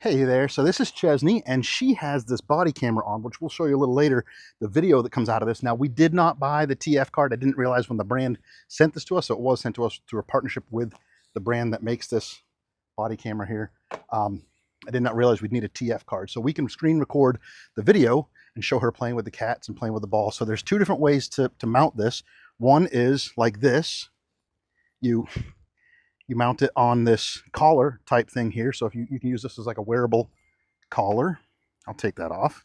Hey there, so this is Chesney, and she has this body camera on, which we'll show you a little later, the video that comes out of this. Now, we did not buy the TF card. I didn't realize when the brand sent this to us, so it was sent to us through a partnership with the brand that makes this body camera here. I did not realize we'd need a TF card. So we can screen record the video and show her playing with the cats and playing with the ball. So there's two different ways to mount this. One is like this. You mount it on this collar type thing here. So if you can use this as like a wearable collar. I'll take that off.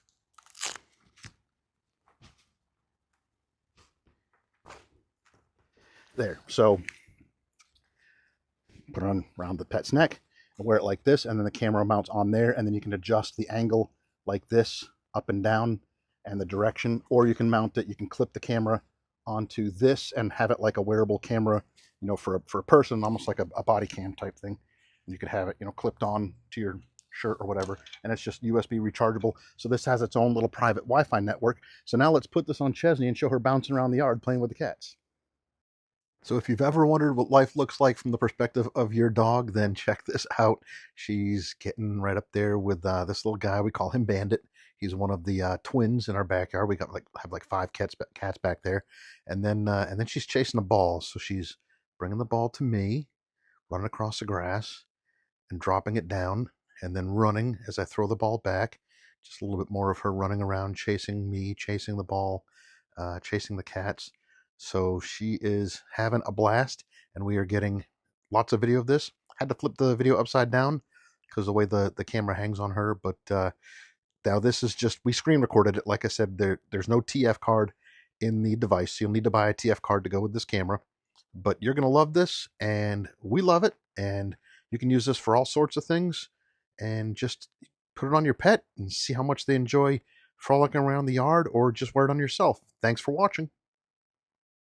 There. So put it on around the pet's neck and wear it like this, and then the camera mounts on there, and then you can adjust the angle like this up and down and the direction, or you can mount it, you can clip the camera onto this and have it like a wearable camera, you know, for a person, almost like a body cam type thing. And you could have it, you know, clipped on to your shirt or whatever, and it's just USB rechargeable. So this has its own little private Wi-Fi network. So now let's put this on Chesney and show her bouncing around the yard playing with the cats. So if you've ever wondered what life looks like from the perspective of your dog, then check this out. She's getting right up there with this little guy. We call him Bandit. He's one of the twins in our backyard. We have like five cats back there, and then she's chasing a ball. So she's bringing the ball to me, running across the grass, and dropping it down, and then running as I throw the ball back. Just a little bit more of her running around, chasing me, chasing the ball, chasing the cats. So she is having a blast, and we are getting lots of video of this. Had to flip the video upside down because the way the camera hangs on her, but now this is just, we screen recorded it. Like I said, there's no TF card in the device, so you'll need to buy a TF card to go with this camera. But you're going to love this, and we love it, and you can use this for all sorts of things, and just put it on your pet and see how much they enjoy frolicking around the yard, or just wear it on yourself. Thanks for watching.